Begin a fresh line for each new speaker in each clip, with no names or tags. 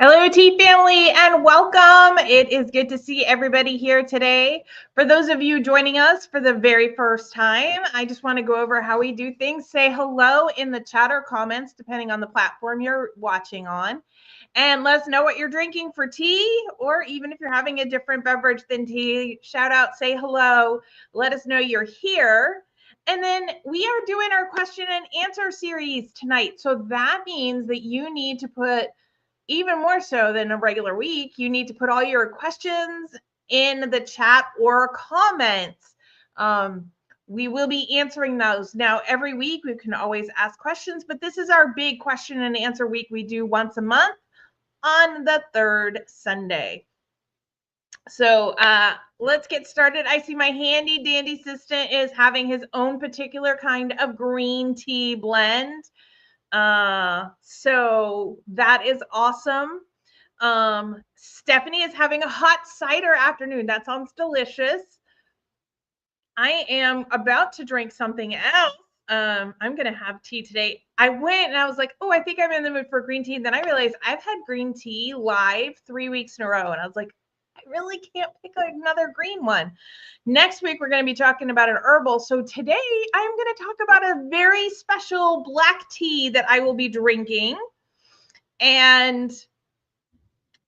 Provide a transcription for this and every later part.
Hello, tea family, and welcome. It is good to see everybody here today. For those of you joining us for the very first time, I just want to go over how we do things. Say hello in the chat or comments, depending on the platform you're watching on. And let us know what you're drinking for tea, or even if you're having a different beverage than tea, shout out, say hello, let us know you're here. And then we are doing our question and answer series tonight. So that means that you need to put, even more so than a regular week, you need to put all your questions in the chat or comments. We will be answering those. Now, every week we can always ask questions, but this is our big question and answer week we do once a month on the third Sunday. So let's get started. I see my handy dandy assistant is having his own particular kind of green tea blend. So that is awesome. Stephanie is having a hot cider afternoon. That sounds delicious. I am about to drink something else. I'm going to have tea today. I went and I was like, oh, I think I'm in the mood for green tea. And then I realized I've had green tea live 3 weeks in a row. And I was like, I really can't pick another green one. Next week, we're going to be talking about an herbal. So today, I'm going to talk about a very special black tea that I will be drinking. And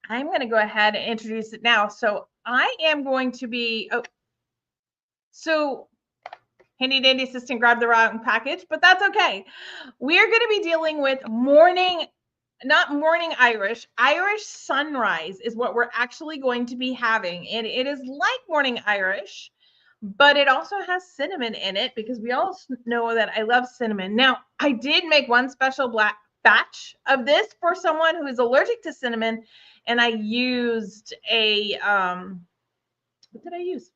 I'm going to go ahead and introduce it now. So I am going to be, so handy dandy assistant grabbed the wrong package, but that's okay. We are going to be dealing with not morning Irish. Irish sunrise is what we're actually going to be having. And it is like morning Irish, but it also has cinnamon in it because we all know that I love cinnamon. Now, I did make one special black batch of this for someone who is allergic to cinnamon, and I used a, what did I use?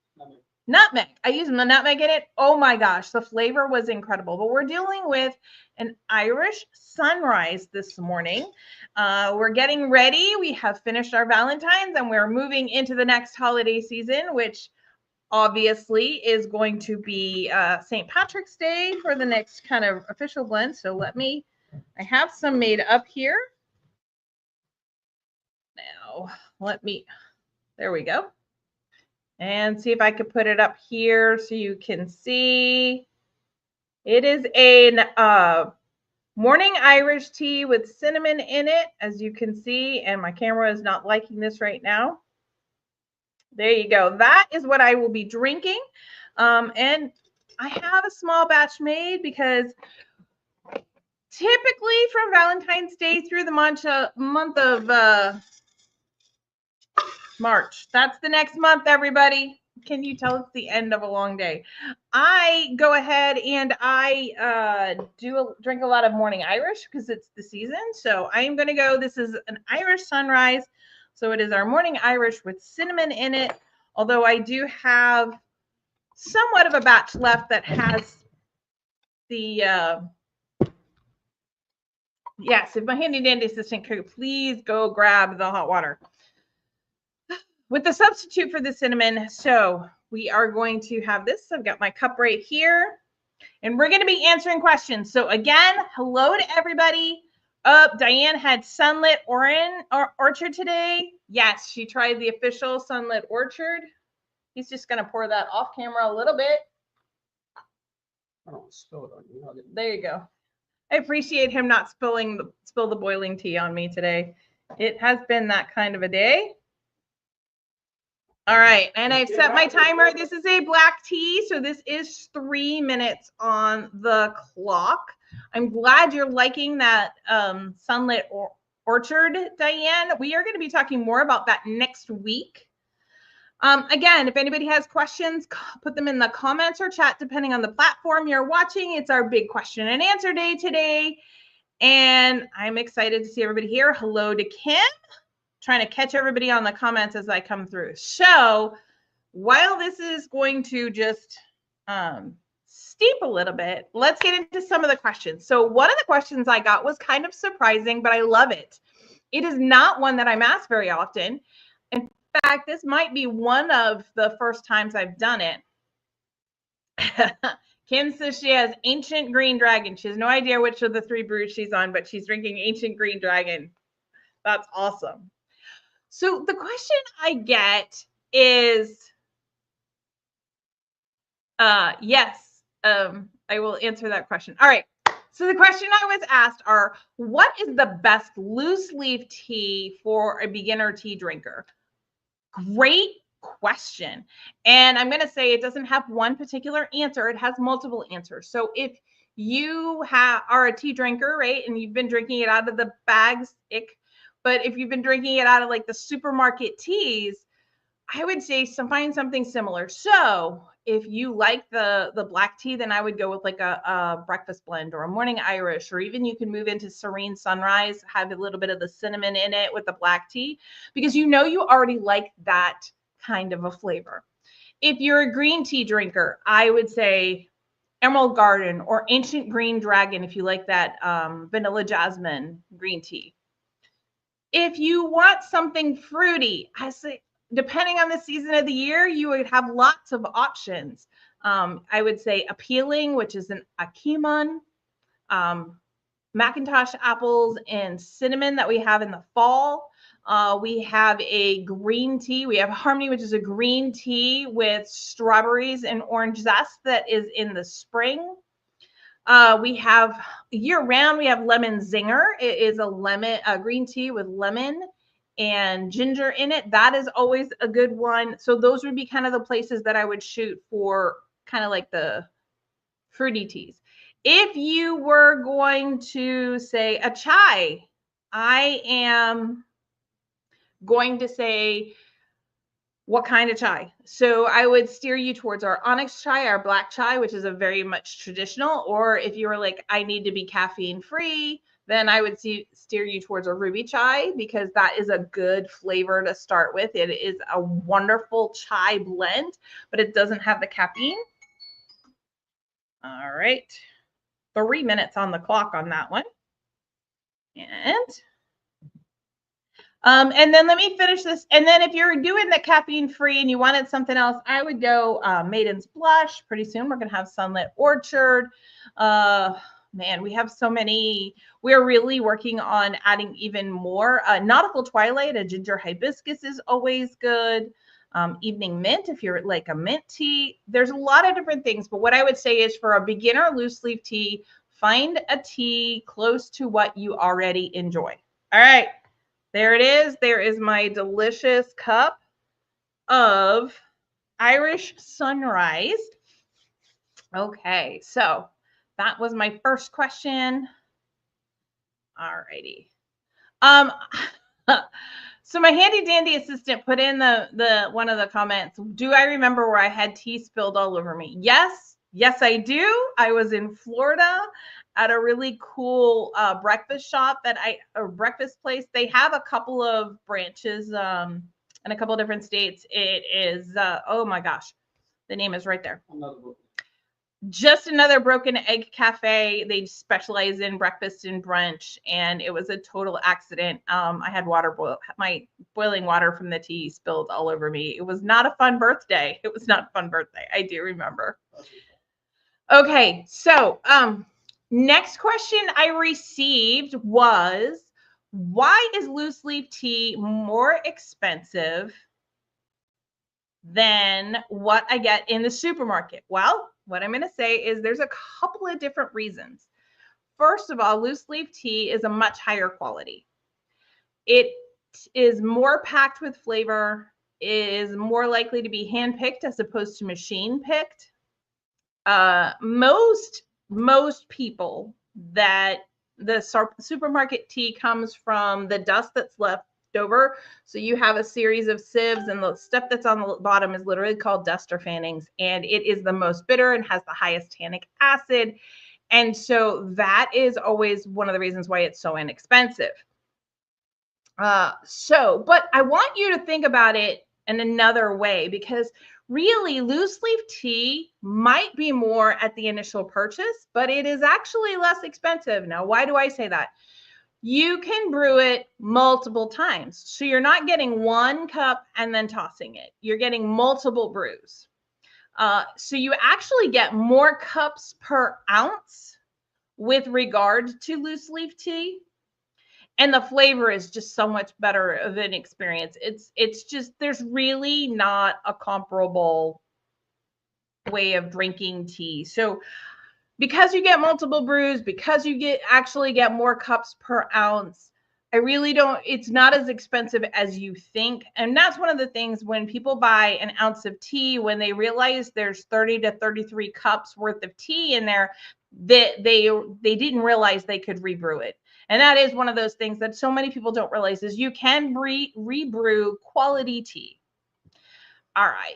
Nutmeg. I used the nutmeg in it. Oh my gosh, the flavor was incredible. But we're dealing with an Irish sunrise this morning. We're getting ready. We have finished our Valentine's and we're moving into the next holiday season, which obviously is going to be St. Patrick's Day for the next kind of official blend. So I have some made up here. Now, there we go. And see if I could put it up here so you can see. It is a morning Irish tea with cinnamon in it, as you can see, and my camera is not liking this right now. There you go. That is what I will be drinking. And I have a small batch made because typically from Valentine's Day through the month of March. That's the next month, everybody. Can you tell it's the end of a long day? I go ahead and I drink a lot of morning Irish because it's the season. So I'm going to go. This is an Irish sunrise. So it is our morning Irish with cinnamon in it. Although I do have somewhat of a batch left that has the, yes, if my handy dandy assistant could please go grab the hot water. With the substitute for the cinnamon, so we are going to have this. I've got my cup right here, and we're going to be answering questions. So again, hello to everybody. Diane had Sunlit Orchard today. Yes, she tried the official Sunlit Orchard. He's just going to pour that off camera a little bit. I don't spill it on you. There you go. I appreciate him not spill the boiling tea on me today. It has been that kind of a day. All right, and I've set my timer. This is a black tea, so this is 3 minutes on the clock. I'm glad you're liking that Sunlit Orchard, Diane. We are going to be talking more about that next week. Again, if anybody has questions, put them in the comments or chat, depending on the platform you're watching. It's our big question and answer day today, and I'm excited to see everybody here. Hello to Kim. Trying to catch everybody on the comments as I come through. So while this is going to just steep a little bit, let's get into some of the questions. So one of the questions I got was kind of surprising, but I love it. It is not one that I'm asked very often. In fact, this might be one of the first times I've done it. Kim says she has Ancient Green Dragon. She has no idea which of the 3 brews she's on, but she's drinking Ancient Green Dragon. That's awesome. So the question I get is, yes, I will answer that question. All right. So the question I was asked are, what is the best loose leaf tea for a beginner tea drinker? Great question. And I'm going to say it doesn't have one particular answer. It has multiple answers. So if you are a tea drinker, right, and you've been drinking it out of the bags, but if you've been drinking it out of like the supermarket teas, I would say find something similar. So if you like the black tea, then I would go with like a breakfast blend or a morning Irish, or even you can move into Serene Sunrise, have a little bit of the cinnamon in it with the black tea, because you already like that kind of a flavor. If you're a green tea drinker, I would say Emerald Garden or Ancient Green Dragon if you like that vanilla jasmine green tea. If you want something fruity, I say, depending on the season of the year, you would have lots of options. I would say appealing, which is an Akimon, Macintosh apples and cinnamon that we have in the fall. We have a green tea. We have Harmony, which is a green tea with strawberries and orange zest that is in the spring. We have year round, we have lemon zinger. It is a green tea with lemon and ginger in it. That is always a good one. So those would be kind of the places that I would shoot for kind of like the fruity teas. If you were going to say a chai, I am going to say what kind of chai. So I would steer you towards our onyx chai, our black chai, which is a very much traditional. Or if you were like, I need to be caffeine free, then I would steer you towards a ruby chai, because that is a good flavor to start with. It is a wonderful chai blend, but it doesn't have the caffeine. All right. 3 minutes on the clock on that one. And then let me finish this. And then if you're doing the caffeine free and you wanted something else, I would go Maiden's Blush. Pretty soon we're going to have Sunlit Orchard. Man, we have so many. We're really working on adding even more. Nautical Twilight, a ginger hibiscus is always good. Evening Mint, if you're like a mint tea. There's a lot of different things. But what I would say is for a beginner loose leaf tea, find a tea close to what you already enjoy. All right. There it is. There is my delicious cup of Irish Sunrise. Okay, so that was my first question. All righty. So my handy dandy assistant put in the one of the comments. Do I remember where I had tea spilled all over me? Yes, I do. I was in Florida at a really cool breakfast shop breakfast place. They have a couple of branches in a couple of different states. It is oh my gosh, the name is right there. Just Another Broken Egg Cafe. They specialize in breakfast and brunch, and it was a total accident. I had my boiling water from the tea spilled all over me. It was not a fun birthday. I do remember. Okay, so next question I received was, why is loose leaf tea more expensive than what I get in the supermarket? Well, what I'm going to say is there's a couple of different reasons. First of all, loose leaf tea is a much higher quality. It is more packed with flavor, is more likely to be hand-picked as opposed to machine-picked. Most people that the supermarket tea comes from the dust that's left over. So you have a series of sieves, and the stuff that's on the bottom is literally called dust or fannings, and it is the most bitter and has the highest tannic acid. And so that is always one of the reasons why it's so inexpensive. But I want you to think about it in another way, because really loose leaf tea might be more at the initial purchase, but it is actually less expensive. Now, why do I say that? You can brew it multiple times. So you're not getting one cup and then tossing it. You're getting multiple brews. So you actually get more cups per ounce with regard to loose leaf tea. and the flavor is just so much better of an experience. It's just, there's really not a comparable way of drinking tea. So because you get multiple brews, because you actually get more cups per ounce, I really don't, it's not as expensive as you think. And that's one of the things when people buy an ounce of tea, when they realize there's 30 to 33 cups worth of tea in there, that they didn't realize they could rebrew it. And that is one of those things that so many people don't realize, is you can rebrew quality tea. All right.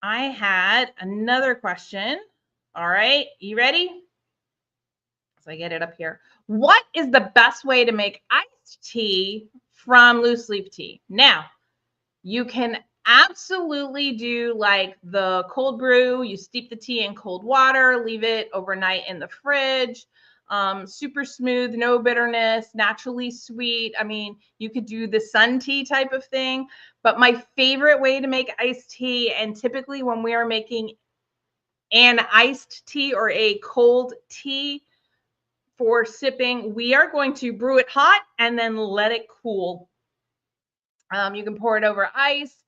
I had another question. All right, you ready? So I get it up here. What is the best way to make iced tea from loose leaf tea? Now, you can absolutely do like the cold brew. You steep the tea in cold water, leave it overnight in the fridge. Super smooth, no bitterness, naturally sweet. I mean, you could do the sun tea type of thing. But my favorite way to make iced tea, and typically when we are making an iced tea or a cold tea for sipping, we are going to brew it hot and then let it cool. You can pour it over ice,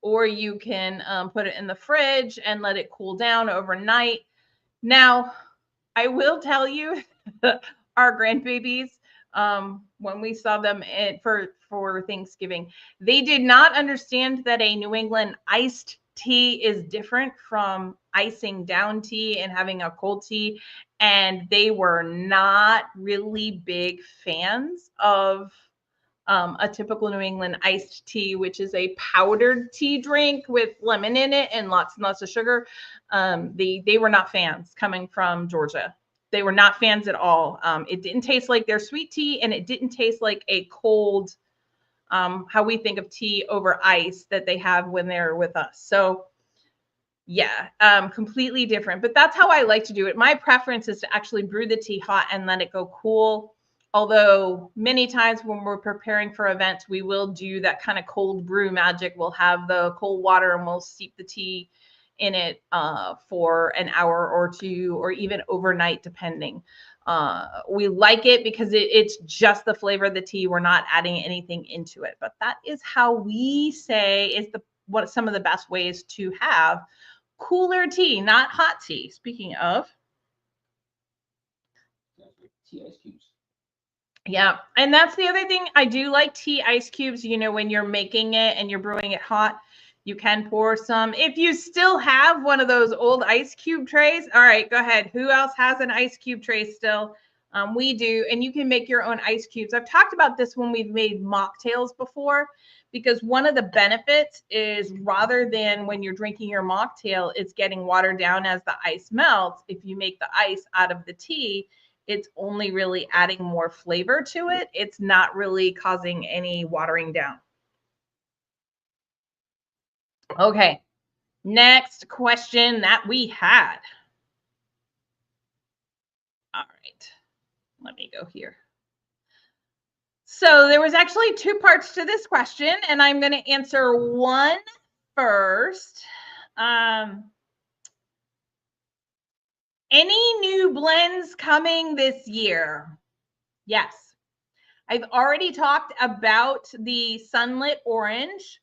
or you can put it in the fridge and let it cool down overnight. Now, I will tell you, our grandbabies, when we saw them for Thanksgiving, they did not understand that a New England iced tea is different from icing down tea and having a cold tea. And they were not really big fans of a typical New England iced tea, which is a powdered tea drink with lemon in it and lots and lots of sugar. They were not fans coming from Georgia. They were not fans at all. It didn't taste like their sweet tea, and it didn't taste like a cold, how we think of tea over ice that they have when they're with us. So yeah, completely different. But that's how I like to do it. My preference is to actually brew the tea hot and let it go cool. Although many times when we're preparing for events, we will do that kind of cold brew magic. We'll have the cold water and we'll steep the tea in it for an hour or two, or even overnight, depending. We like it because it's just the flavor of the tea. We're not adding anything into it. But that is how we say is what some of the best ways to have cooler tea, not hot tea. Speaking of
tea ice cubes.
Yeah. And that's the other thing. I do like tea ice cubes. You know, when you're making it and you're brewing it hot, you can pour some. If you still have one of those old ice cube trays, all right, go ahead. Who else has an ice cube tray still? We do. And you can make your own ice cubes. I've talked about this when we've made mocktails before, because one of the benefits is, rather than when you're drinking your mocktail, it's getting watered down as the ice melts. If you make the ice out of the tea, it's only really adding more flavor to it. It's not really causing any watering down. Okay, next question that we had. All right, let me go here. So there was actually two parts to this question, and I'm going to answer one first. Any new blends coming this year? Yes. I've already talked about the Sunlit Orange,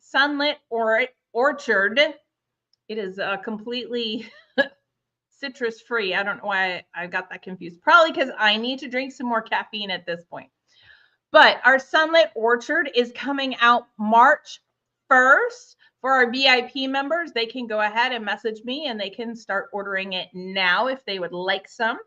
Sunlit Orchard. It is completely citrus free. I don't know why I got that confused. Probably because I need to drink some more caffeine at this point. But our Sunlit Orchard is coming out March 1st. For our VIP members, they can go ahead and message me and they can start ordering it now if they would like some.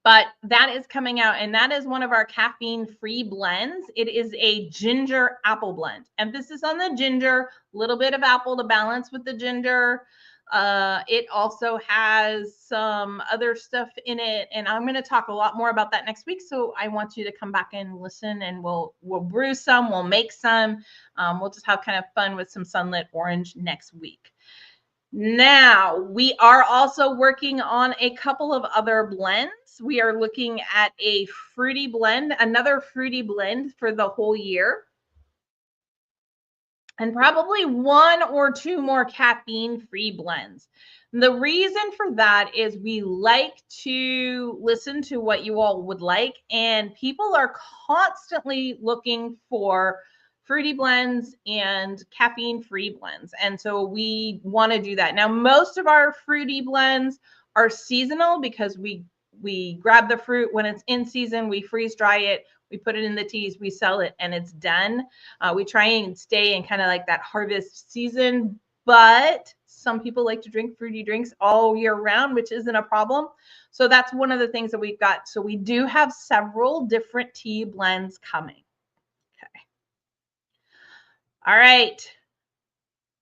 But that is coming out, and that is one of our caffeine-free blends. It is a ginger apple blend. Emphasis on the ginger, a little bit of apple to balance with the ginger. It also has some other stuff in it, and I'm going to talk a lot more about that next week. So I want you to come back and listen, and we'll brew some, we'll make some. We'll just have kind of fun with some Sunlit Orange next week. Now, we are also working on a couple of other blends. We are looking at a fruity blend, another fruity blend for the whole year. And probably one or two more caffeine-free blends. The reason for that is we like to listen to what you all would like, and people are constantly looking for fruity blends and caffeine-free blends. And so we want to do that. Now, most of our fruity blends are seasonal because we grab the fruit when it's in season, we freeze dry it, we put it in the teas, we sell it, and it's done. We try and stay in kind of like that harvest season, but some people like to drink fruity drinks all year round, which isn't a problem. So that's one of the things that we've got. So we do have several different tea blends coming. Okay. All right.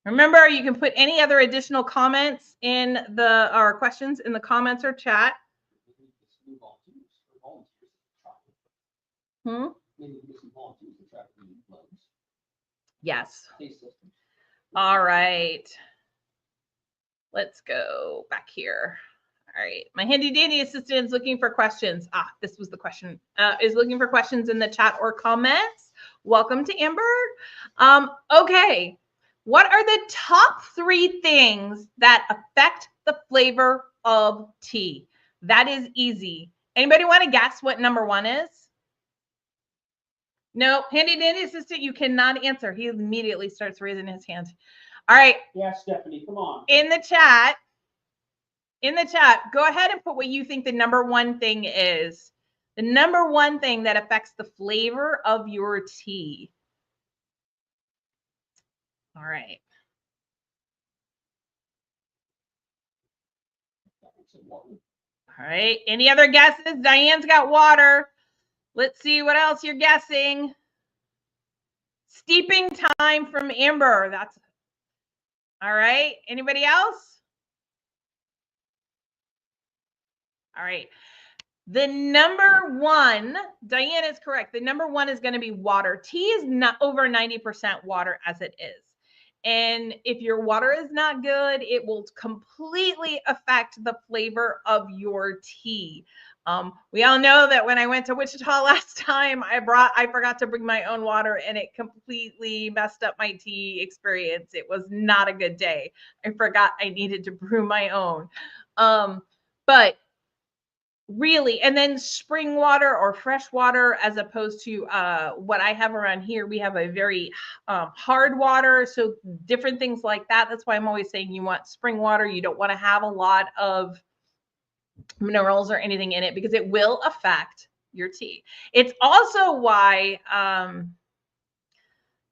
Remember, you can put any other additional comments in the or questions in the comments or chat. Yes. All right. Let's go back here. All right. My handy dandy assistant is looking for questions. This was the question. Is looking for questions in the chat or comments. Welcome to Amber. Okay. What are the top 3 things that affect the flavor of tea? That is easy. Anybody want to guess what number 1 is? No, handy dandy assistant, you cannot answer. He immediately starts raising his hand. All right.
Yeah, Stephanie, come on.
In the chat, go ahead and put what you think the number 1 thing is. The number 1 thing that affects the flavor of your tea. All right. All right. Any other guesses? Diane's got water. Let's see what else you're guessing. Steeping time from Amber. That's all right. Anybody else? All right. The number 1, Diane is correct. The number 1 is going to be water. Tea is not over 90% water as it is. And if your water is not good, it will completely affect the flavor of your tea. We all know that when I went to Wichita last time, I forgot to bring my own water, and it completely messed up my tea experience. It was not a good day. I forgot I needed to brew my own. But really, and then spring water or fresh water, as opposed to what I have around here, we have a very hard water, so different things like that. That's why I'm always saying you want spring water. You don't want to have a lot of minerals or anything in it because it will affect your tea. It's also why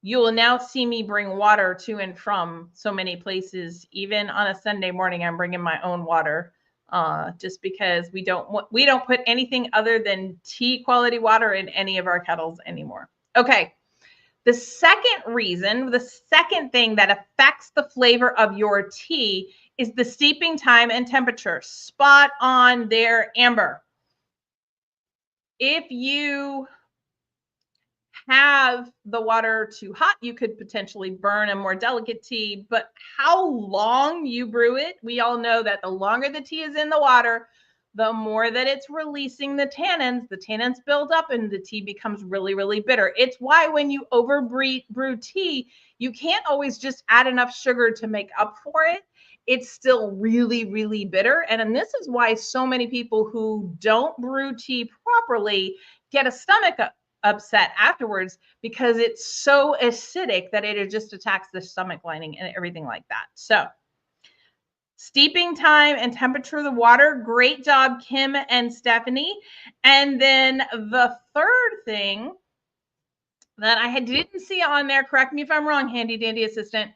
you will now see me bring water to and from so many places. Even on a Sunday morning, I'm bringing my own water. Just because we don't put anything other than tea quality water in any of our kettles anymore. Okay. The second thing that affects the flavor of your tea is the steeping time and temperature. Spot on there, Amber. If you have the water too hot, you could potentially burn a more delicate tea, but how long you brew it, we all know that the longer the tea is in the water, the more that it's releasing the tannins build up and the tea becomes really, really bitter. It's why when you brew tea, you can't always just add enough sugar to make up for it. It's still really, really bitter. And this is why so many people who don't brew tea properly get a stomach upset afterwards, because it's so acidic that it just attacks the stomach lining and everything like that. So steeping time and temperature of the water. Great job, Kim and Stephanie. And then the third thing that I didn't see on there, correct me if I'm wrong, handy dandy assistant,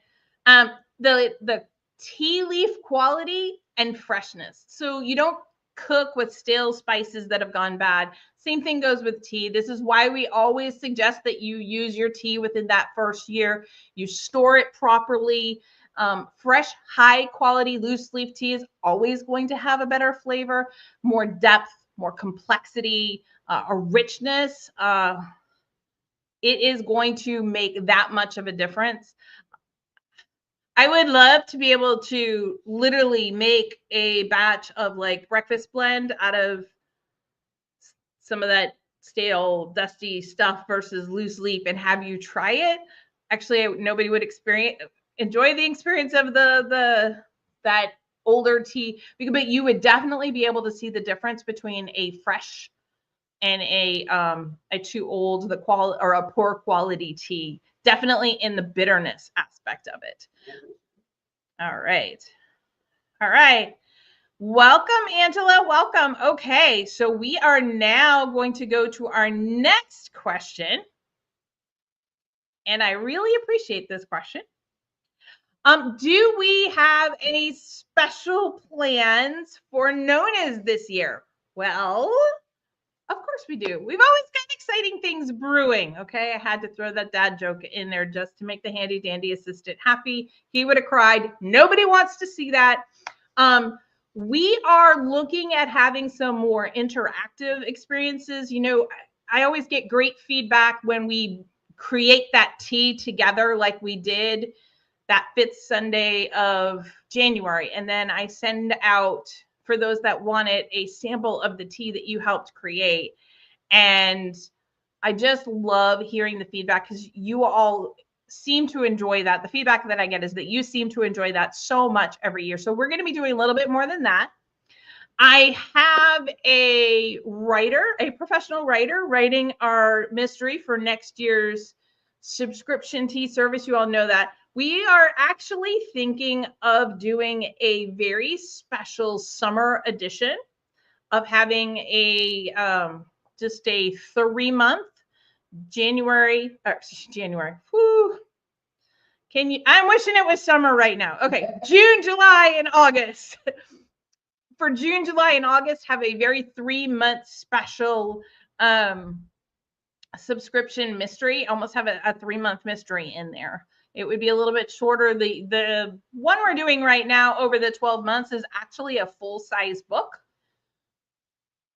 the tea leaf quality and freshness. So you don't cook with stale spices that have gone bad. Same thing goes with tea. This is why we always suggest that you use your tea within that first year. You store it properly. Fresh, high quality loose leaf tea is always going to have a better flavor, more depth, more complexity, a richness. It is going to make that much of a difference. I would love to be able to literally make a batch of like breakfast blend out of some of that stale, dusty stuff versus loose leaf and have you try it. Actually, nobody would enjoy the experience of that older tea, but you would definitely be able to see the difference between a fresh and a too old, the quality or a poor quality tea, definitely in the bitterness aspect of it. All right. All right. Welcome, Angela. Welcome. Okay, so we are now going to go to our next question. And I really appreciate this question. Do we have any special plans for Nona's this year? Well, of course we do. We've always got exciting things brewing. Okay, I had to throw that dad joke in there just to make the handy dandy assistant happy. He would have cried. Nobody wants to see that. We are looking at having some more interactive experiences. You know, I always get great feedback when we create that tea together like we did that 5th Sunday of January. And then I send out, for those that want it, a sample of the tea that you helped create. And I just love hearing the feedback because you all seem to enjoy that. The feedback that I get is that you seem to enjoy that so much every year. So we're going to be doing a little bit more than that. I have a writer, a professional writer, writing our mystery for next year's subscription tea service. You all know that. We are actually thinking of doing a very special summer edition of having a just a 3-month January. Whew. Can you? I'm wishing it was summer right now. Okay, June, July, and August. For June, July, and August, have a very 3-month special subscription mystery. Almost have a 3-month mystery in there. It would be a little bit shorter. The one we're doing right now over the 12 months is actually a full-size book,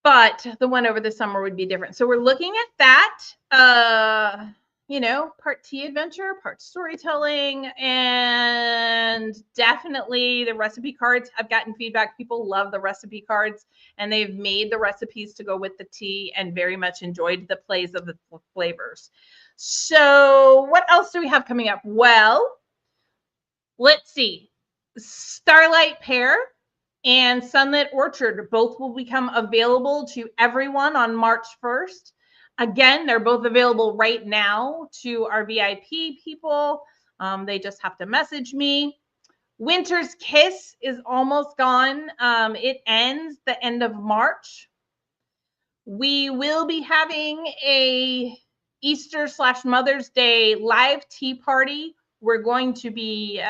but the one over the summer would be different. So we're looking at that, you know, part tea adventure, part storytelling, and definitely the recipe cards. I've gotten feedback. People love the recipe cards, and they've made the recipes to go with the tea and very much enjoyed the plays of the flavors. So what else do we have coming up? Well, let's see. Starlight Pear and Sunlit Orchard both will become available to everyone on March 1st. Again, they're both available right now to our VIP people. They just have to message me. Winter's Kiss is almost gone. It ends the end of March. We will be having a Easter/Mother's Day live tea party. We're going to be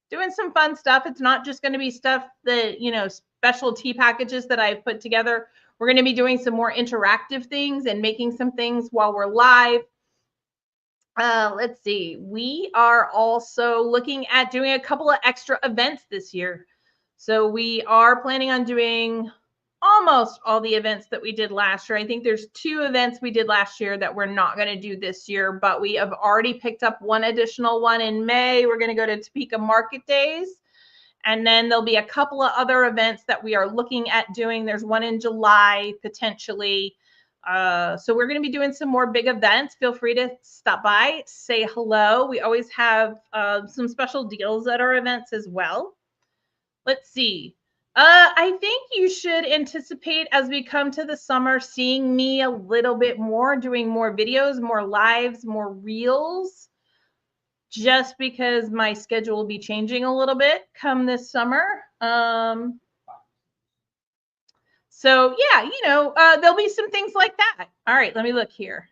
doing some fun stuff. It's not just going to be stuff that, you know, special tea packages that I've put together. We're going to be doing some more interactive things and making some things while we're live. Let's see. We are also looking at doing a couple of extra events this year. So we are planning on doing almost all the events that we did last year. I think there's 2 events we did last year that we're not going to do this year, but we have already picked up one additional one in May. We're going to go to Topeka Market Days. And then there'll be a couple of other events that we are looking at doing. There's one in July, potentially. So we're going to be doing some more big events. Feel free to stop by, say hello. We always have some special deals at our events as well. Let's see. I think you should anticipate as we come to the summer, seeing me a little bit more, doing more videos, more lives, more reels, just because my schedule will be changing a little bit come this summer. So yeah, you know, there'll be some things like that. All right, let me look here.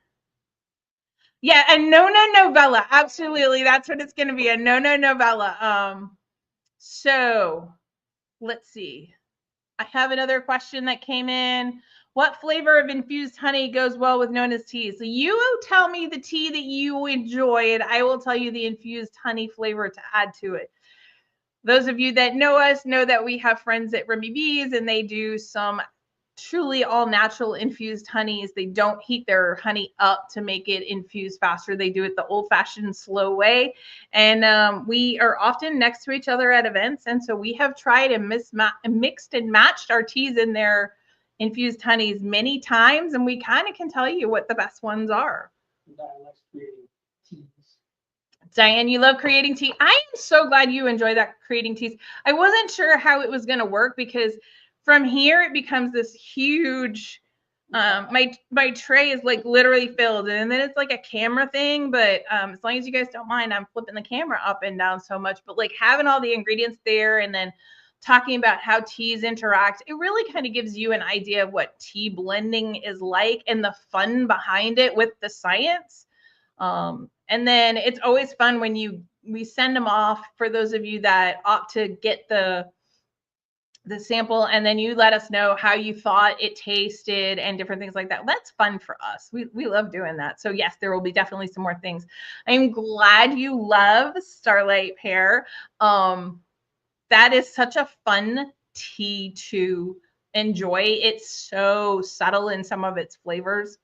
Yeah, a Nona novella. Absolutely. That's what it's going to be, a Nona novella. So let's see. I have another question that came in. What flavor of infused honey goes well with Nona's teas? So you tell me the tea that you enjoy, and I will tell you the infused honey flavor to add to it. Those of you that know us know that we have friends at Remy Bees, and they do some truly all natural infused honeys. They don't heat their honey up to make it infuse faster. They do it the old fashioned slow way. And we are often next to each other at events. And so we have tried and mixed and matched our teas in their infused honeys many times. And we kind of can tell you what the best ones are. Diane, you love creating tea. I am so glad you enjoy that creating teas. I wasn't sure how it was going to work because from here it becomes this huge. My tray is like literally filled, and then it's like a camera thing. But as long as you guys don't mind, I'm flipping the camera up and down so much. But like having all the ingredients there, and then talking about how teas interact, it really kind of gives you an idea of what tea blending is like and the fun behind it with the science. And then it's always fun when we send them off for those of you that opt to get the sample, and then you let us know how you thought it tasted and different things like that. That's fun for us. We love doing that. So yes, there will be definitely some more things. I'm glad you love Starlight Pear. That is such a fun tea to enjoy. It's so subtle in some of its flavors.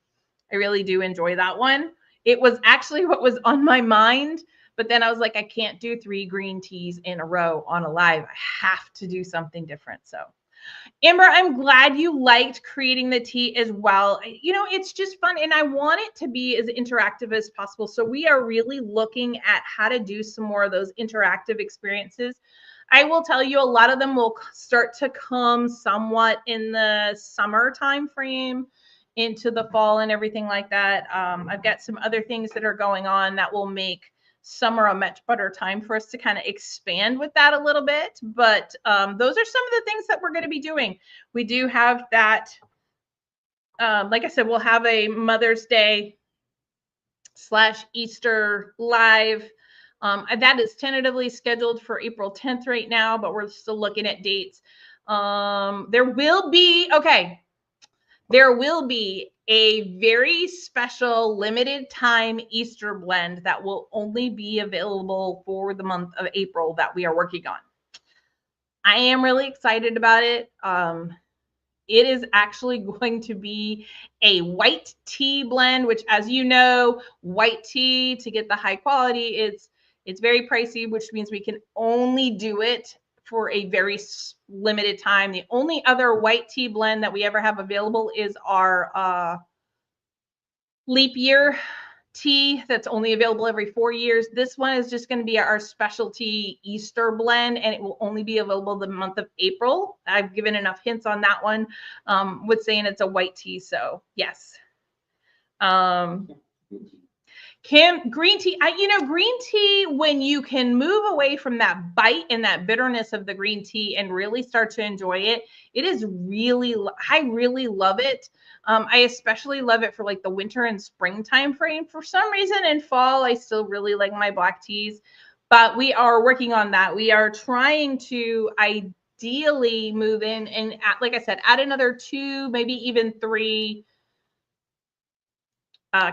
I really do enjoy that one. It was actually what was on my mind, but then I was like, I can't do 3 green teas in a row on a live. I have to do something different. So Amber, I'm glad you liked creating the tea as well. You know, it's just fun, and I want it to be as interactive as possible. So we are really looking at how to do some more of those interactive experiences. I will tell you, a lot of them will start to come somewhat in the summer time frame into the fall and everything like that. I've got some other things that are going on that will make summer a much better time for us to kind of expand with that a little bit. But those are some of the things that we're going to be doing. We do have that. Like I said, we'll have a Mother's Day / Easter live. That is tentatively scheduled for April 10th right now, but we're still looking at dates. There will be a very special limited time Easter blend that will only be available for the month of April that we are working on. I am really excited about it. It is actually going to be a white tea blend, which, as you know, white tea, to get the high quality, it's very pricey, which means we can only do it for a very limited time. The only other white tea blend that we ever have available is our leap year tea that's only available every 4 years. This one is just going to be our specialty Easter blend, and it will only be available the month of April. I've given enough hints on that one with saying it's a white tea. So yes. Kim, green tea, green tea, when you can move away from that bite and that bitterness of the green tea and really start to enjoy it, it is really, I really love it. I especially love it for like the winter and spring time frame. For some reason in fall, I still really like my black teas, but we are working on that. We are trying to ideally move in and, like I said, add another 2, maybe even 3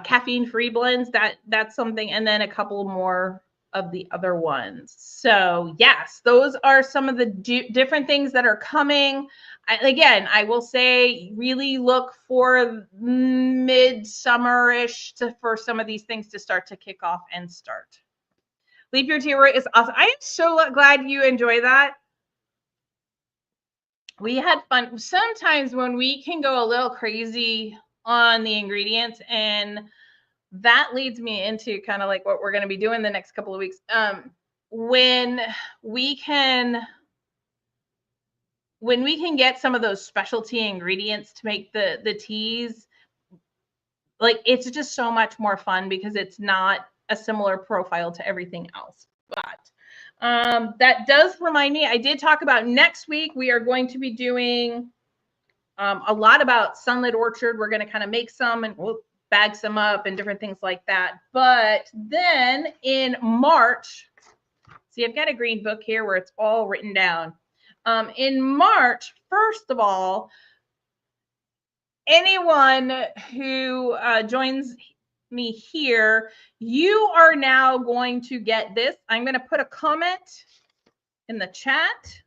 caffeine-free blends. That's something, and then a couple more of the other ones. So yes, those are some of the different things that are coming. Again, I will say really look for mid-summer-ish for some of these things to start to kick off and start. Leap Year Tea is awesome. I am so glad you enjoy that. We had fun. Sometimes when we can go a little crazy on the ingredients, and that leads me into kind of like what we're going to be doing the next couple of weeks. When we can get some of those specialty ingredients to make the teas, like it's just so much more fun because it's not a similar profile to everything else. But that does remind me, I did talk about next week, we are going to be doing a lot about Sunlit Orchard. We're going to kind of make some and we'll bag some up and different things like that. But then in March, see, I've got a green book here where it's all written down. In March, first of all, anyone who joins me here, you are now going to get this. I'm going to put a comment in the chat,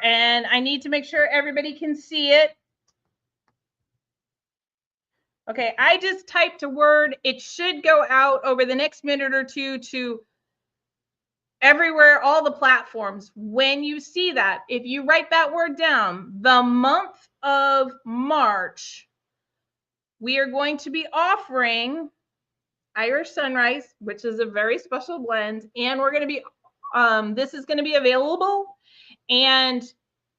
and I need to make sure everybody can see it. Okay, I just typed a word. It should go out over the next minute or two to everywhere, all the platforms. When you see that, if you write that word down, the month of March, we are going to be offering Irish Sunrise, which is a very special blend. And we're going to be, this is going to be available. And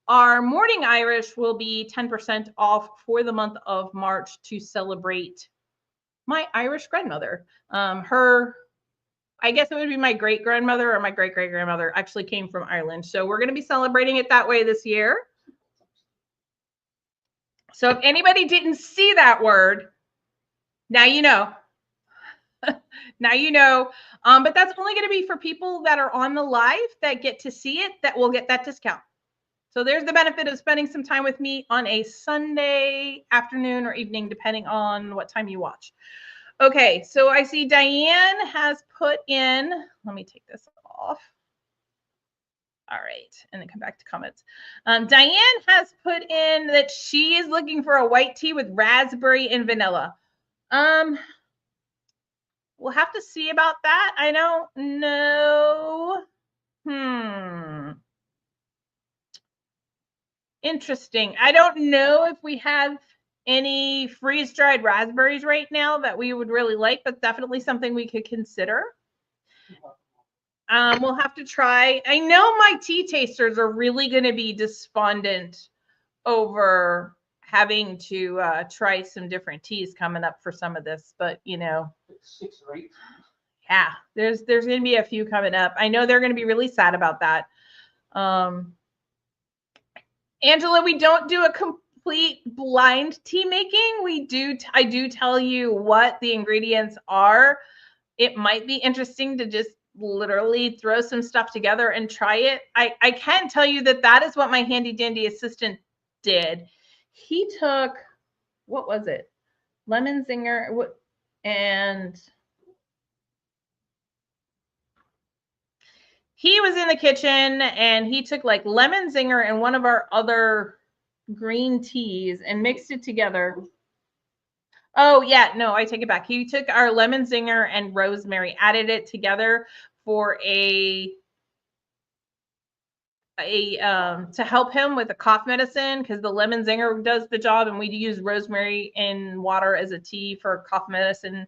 our morning Irish will be 10% off for the month of March to celebrate my Irish grandmother. I guess it would be my great grandmother or my great great grandmother actually came from Ireland. So we're going to be celebrating it that way this year. So if anybody didn't see that word, now you know. Now you know. But that's only going to be for people that are on the live that get to see it, that will get that discount. So there's the benefit of spending some time with me on a Sunday afternoon or evening, depending on what time you watch. Okay, so I see Diane has put in, let me take this off. All right, and then come back to comments. Diane has put in that she is looking for a white tea with raspberry and vanilla. We'll have to see about that. I don't know. Interesting. I don't know if we have any freeze-dried raspberries right now that we would really like, but definitely something we could consider. We'll have to try. I know my tea tasters are really going to be despondent over having to try some different teas coming up for some of this, but you know,
6 or 8.
Yeah, there's going to be a few coming up. I know they're going to be really sad about that. Angela, we don't do a complete blind tea making. I do tell you what the ingredients are. It might be interesting to just literally throw some stuff together and try it. I can tell you that is what my handy dandy assistant did. He took, what was it? Lemon zinger and he was in the kitchen and he took like lemon zinger and one of our other green teas and mixed it together. Oh yeah, no, I take it back. He took our lemon zinger and rosemary, added it together for to help him with a cough medicine, because the lemon zinger does the job, and we use rosemary in water as a tea for cough medicine.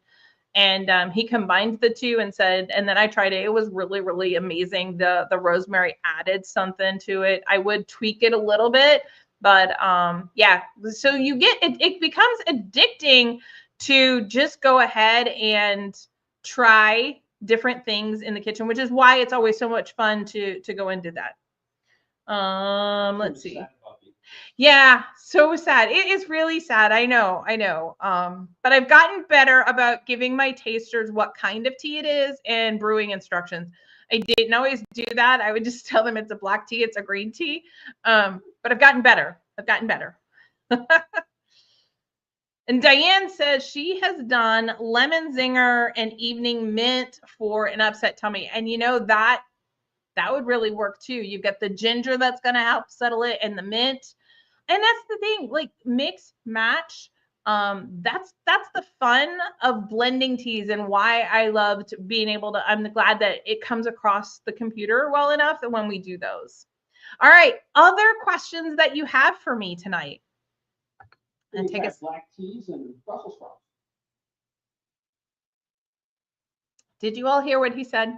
And he combined the two and said, and then I tried it. It was really, really amazing. The rosemary added something to it. I would tweak it a little bit, but yeah. So you get it. It becomes addicting to just go ahead and try different things in the kitchen, which is why it's always so much fun to go into that. Let's see. Yeah, so sad. It is really sad. I know. But I've gotten better about giving my tasters what kind of tea it is and brewing instructions. I didn't always do that. I would just tell them it's a black tea, it's a green tea. But I've gotten better. And Diane says she has done lemon zinger and evening mint for an upset tummy. And you know, that would really work too. You get the ginger that's going to help settle it, and the mint. And that's the thing, like mix match. That's the fun of blending teas, and why I loved being able to. I'm glad that it comes across the computer well enough that when we do those. All right, other questions that you have for me tonight?
And take a black teas and Brussels sprouts.
Did you all hear what he said?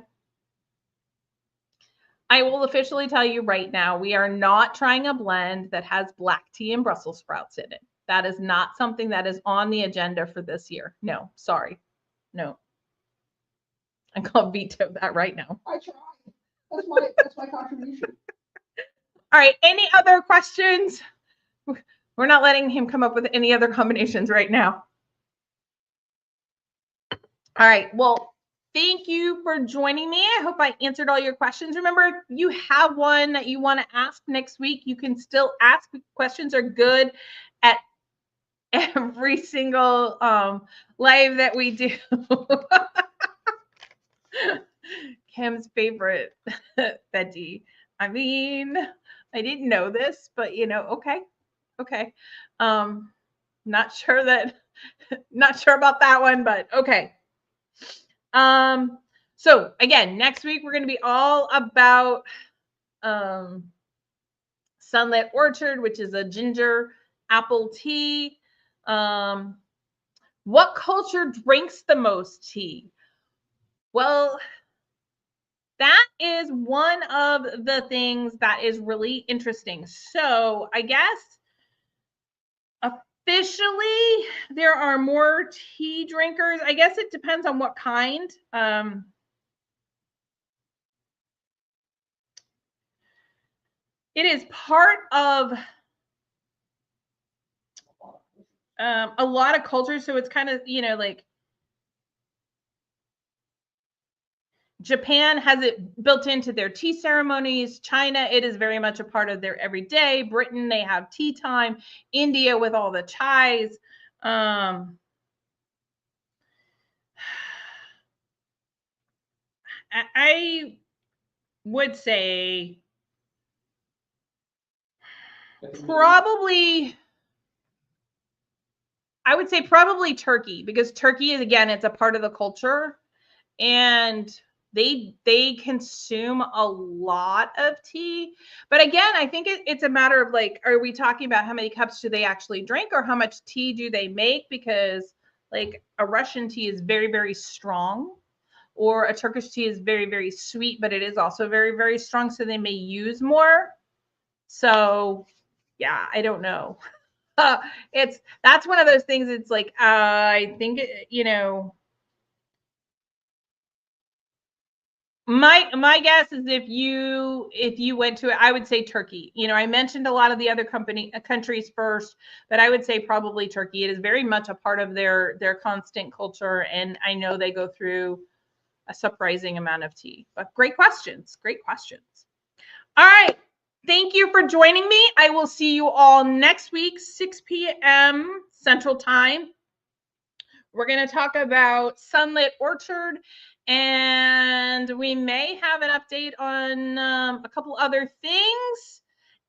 I will officially tell you right now, we are not trying a blend that has black tea and Brussels sprouts in it. That is not something that is on the agenda for this year. No, sorry. No. I'm going to veto that right now.
I try. That's my contribution.
All right. Any other questions? We're not letting him come up with any other combinations right now. All right. Well, thank you for joining me. I hope I answered all your questions. Remember, if you have one that you want to ask next week, you can still ask. Questions are good at every single live that we do. Kim's favorite, Betty. I mean, I didn't know this, but you know, okay. Not sure about that one, but okay. So again, next week we're going to be all about Sunlit Orchard, which is a ginger apple tea. What culture drinks the most tea? Well, that is one of the things that is really interesting. So I guess officially there are more tea drinkers. I guess it depends on what kind. It is part of a lot of cultures. So it's kind of, you know, like Japan has it built into their tea ceremonies. China, it is very much a part of their everyday. Britain, they have tea time. India with all the chais. I would say probably Turkey, because Turkey is, again, it's a part of the culture, and they consume a lot of tea. But again, I think it's a matter of like, are we talking about how many cups do they actually drink, or how much tea do they make? Because like a Russian tea is very, very strong, or a Turkish tea is very, very sweet, but it is also very, very strong, so they may use more. So yeah, I don't know. That's one of those things. It's like, I think, you know, my guess is if you went to it, I would say Turkey. You know, I mentioned a lot of the other countries first, but I would say probably Turkey. It is very much a part of their constant culture, and I know they go through a surprising amount of tea. But great questions. Great questions. All right. Thank you for joining me. I will see you all next week, 6 p.m. Central Time. We're going to talk about Sunlit Orchard, and we may have an update on a couple other things.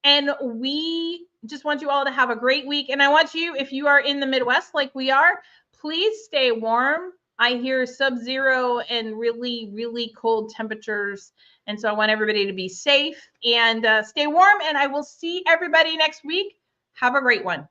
And we just want you all to have a great week. And I want you, if you are in the Midwest like we are, please stay warm. I hear sub-zero and really, really cold temperatures. And so I want everybody to be safe and stay warm. And I will see everybody next week. Have a great one.